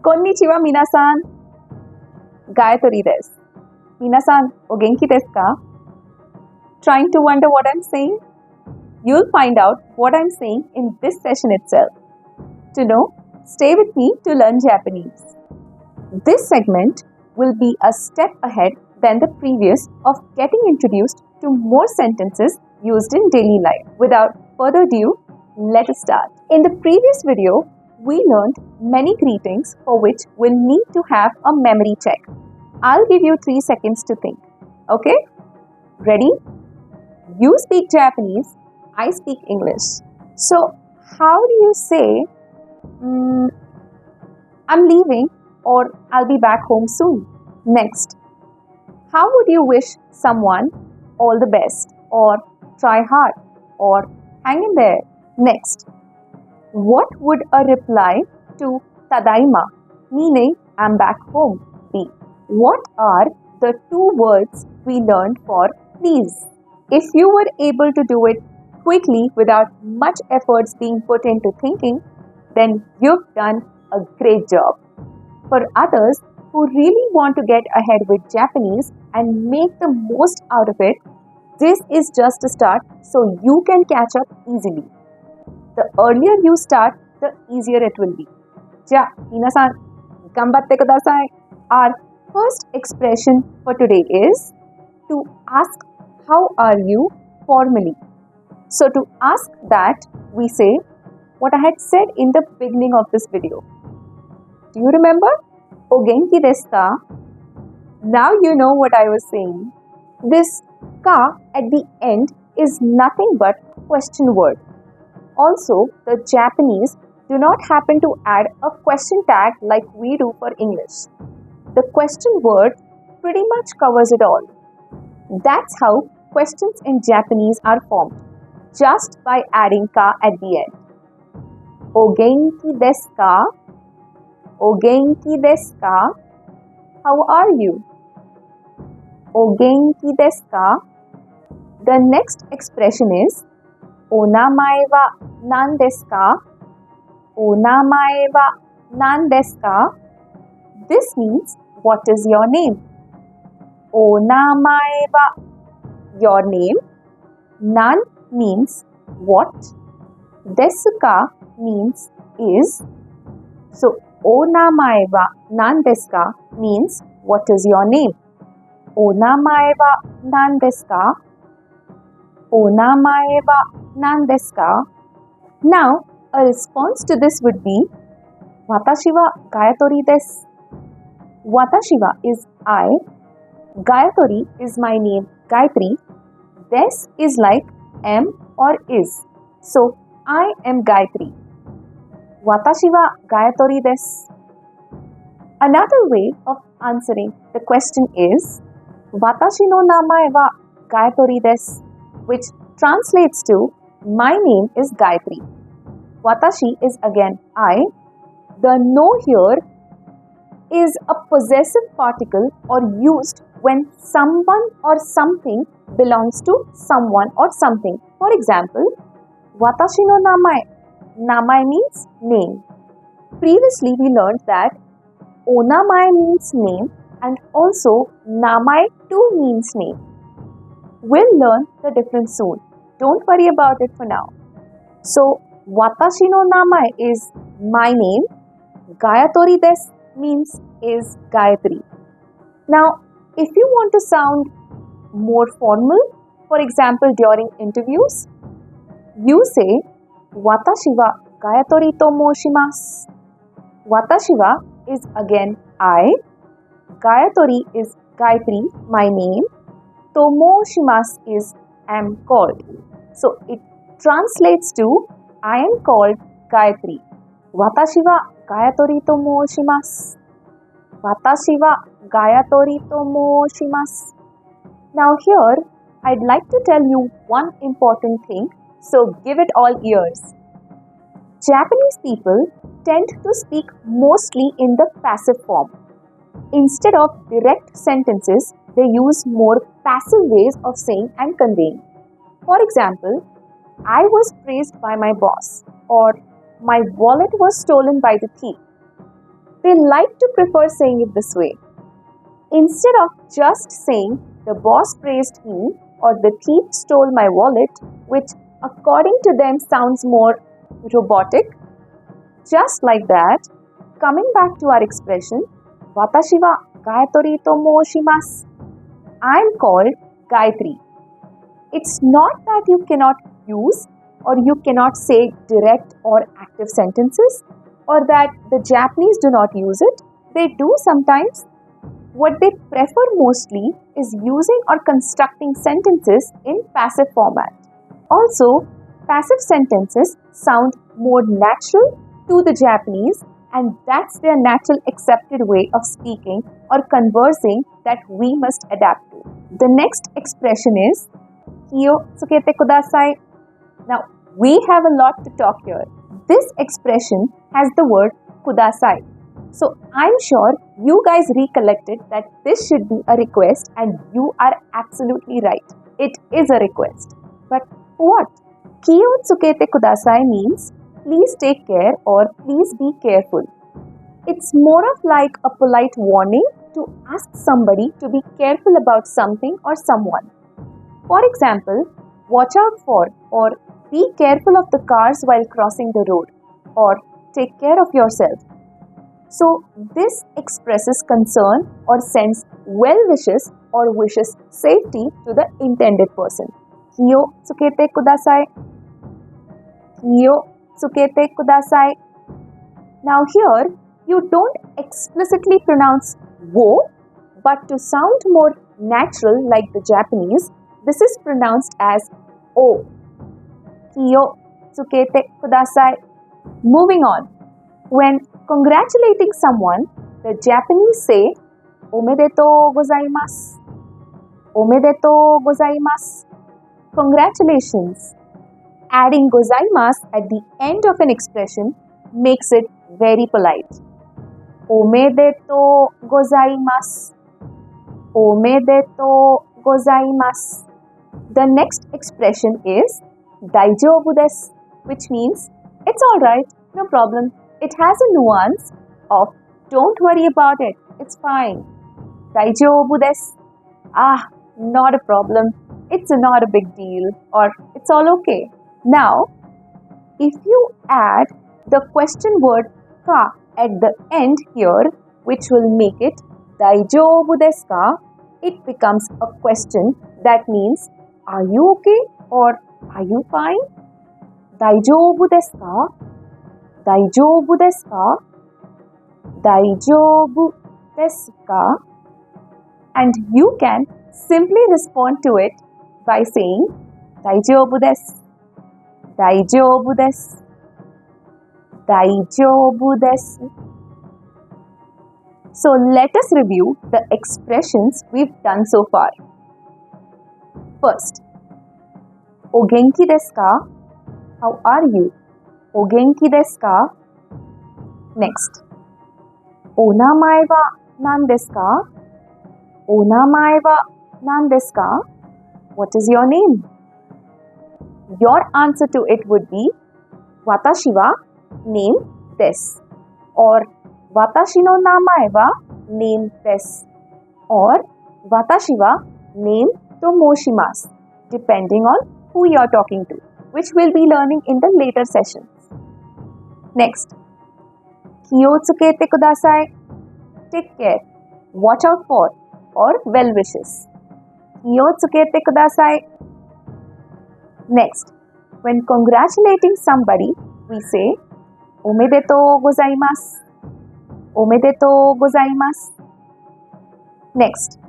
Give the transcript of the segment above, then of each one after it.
Konnichiwa minasan. Gayatori desu. Minasan, o genki desu ka? Trying to wonder what I'm saying? You'll find out what I'm saying in this session itself. To know, stay with me to learn Japanese. This segment will be a step ahead than the previous of getting introduced to more sentences used in daily life. Without further ado, let us start. In the previous video, we learned many greetings for which we'll need to have a memory check. I'll give you 3 seconds to think. Okay? Ready? You speak Japanese, I speak English. So, how do you say, I'm leaving or I'll be back home soon? Next, how would you wish someone all the best or try hard or hang in there? Next, what would a reply to tadaima, meaning I'm back home, be? What are the 2 words we learned for please? If you were able to do it quickly without much efforts being put into thinking, then you've done a great job. For others who really want to get ahead with Japanese and make the most out of it, this is just a start so you can catch up easily. The earlier you start, the easier it will be. Ja, minasan, ganbatte kudasai. Our first expression for today is to ask how are you formally. So to ask that, we say what I had said in the beginning of this video. Do you remember? O genki desu ka? Now you know what I was saying. This ka at the end is nothing but question word. Also, the Japanese do not happen to add a question tag like we do for English. The question word pretty much covers it all. That's how questions in Japanese are formed, just by adding ka at the end. O genki desu ka? O genki desu ka? How are you? O genki desu ka? The next expression is O namae wa nan desu ka? O namae wa nan desu ka? This means what is your name? O namae wa, your name. Nan means what. Desu ka means is. So, O namae wa nan desu ka means what is your name? O namae wa nan desu ka? O namae wa nan desu ka? Now, a response to this would be Watashi wa Gayatori desu. Watashi wa is I. Gayatori is my name, Gayatri. Des is like am or is. So, I am Gayatri. Watashi wa Gayatori desu. Another way of answering the question is Watashi no namae wa Gayatori desu, which translates to my name is Gayatri. Watashi is again I. The no here is a possessive particle or used when someone or something belongs to someone or something. For example, Watashi no namae. Namae means name. Previously we learned that onamae means name and also namae too means name. We'll learn the difference soon. Don't worry about it for now. So, Watashi no namae is my name. Gayatori desu means is Gayatri. Now, if you want to sound more formal, for example during interviews, you say Watashi wa Gayatori to moshimasu. Watashi wa is again I. Gayatori is Gayatri, my name. To moshimasu is am called. So, it translates to I am called Gayatri. Watashi wa Gayatori to moshimasu. Watashi wa Gayatori to moshimasu. Now here, I'd like to tell you one important thing, so give it all ears. Japanese people tend to speak mostly in the passive form. Instead of direct sentences, they use more passive ways of saying and conveying. For example, I was praised by my boss, or my wallet was stolen by the thief. they like to prefer saying it this way. Instead of just saying, the boss praised me or the thief stole my wallet, which according to them sounds more robotic. Just like that, coming back to our expression, Watashi wa Gayatori to moshimasu. I am called Gayatri. It's not that you cannot use or you cannot say direct or active sentences, or that the Japanese do not use it. They do sometimes. What they prefer mostly is using or constructing sentences in passive format. Also, passive sentences sound more natural to the Japanese, and that's their natural accepted way of speaking or conversing that we must adapt to. The next expression is Kiyo tsukete kudasai. Now, we have a lot to talk here. This expression has the word kudasai. So, I'm sure you guys recollected that this should be a request, and you are absolutely right. It is a request. But what? Kiyo tsukete kudasai means please take care or please be careful. It's more of like a polite warning to ask somebody to be careful about something or someone. For example, watch out for or be careful of the cars while crossing the road, or take care of yourself. So, this expresses concern or sends well wishes or wishes safety to the intended person. Kiyo tsukete kudasai. Kiyo tsukete kudasai. Now here, you don't explicitly pronounce wo, but to sound more natural like the Japanese, this is pronounced as o. Kiyo tsukete kudasai. Moving on. When congratulating someone, the Japanese say omedetou gozaimasu. Omedetou gozaimasu. Congratulations. Adding gozaimasu at the end of an expression makes it very polite. Omedetou gozaimasu. Omedetou gozaimasu. The next expression is daijoubu desu, which means it's alright, no problem. It has a nuance of don't worry about it, it's fine. Daijoubu desu. Not a problem. It's not a big deal, or it's all okay. Now, if you add the question word ka at the end here, which will make it daijoubu desu ka, it becomes a question that means are you okay or are you fine? Daijoubu desu ka? Daijoubu desu ka? Daijoubu desu ka? And you can simply respond to it by saying daijoubu desu. Daijoubu desu. Daijoubu desu. So let us review the expressions we've done so far. First, o genki desu ka? How are you? O genki desu ka? Next, o namae wa nan desu ka? O namae wa nan desu ka? What is your name? Your answer to it would be watashi wa name desu, or watashi no namae wa name desu, or watashi wa name to moshimasu, depending on who you are talking to, which we'll be learning in the later sessions. Next, kiyo tsukete kudasai. Take care, watch out for, or well wishes. Kiyo tsukete kudasai. Next, when congratulating somebody, we say omedetou gozaimasu. Omedetou gozaimasu. Next,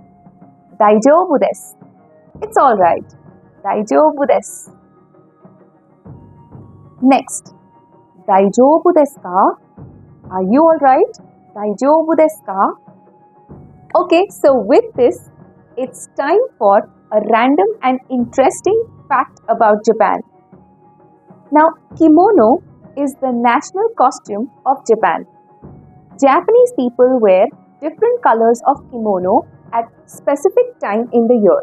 daijoubu desu. It's alright. Daijoubu desu. Next, daijoubu desu ka? Are you alright? Daijoubu desu ka? Okay, so with this, it's time for a random and interesting fact about Japan. Now, kimono is the national costume of Japan. Japanese people wear different colors of kimono at specific time in the year.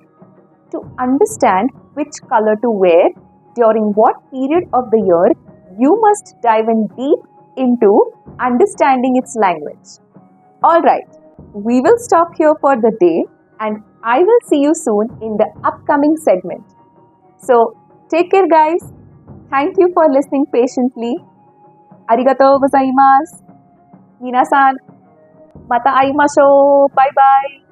To understand which color to wear during what period of the year, you must dive in deep into understanding its language. Alright, we will stop here for the day and I will see you soon in the upcoming segment. So, take care, guys. Thank you for listening patiently. Arigatou gozaimasu. Minasan, mata aimashou. Bye bye.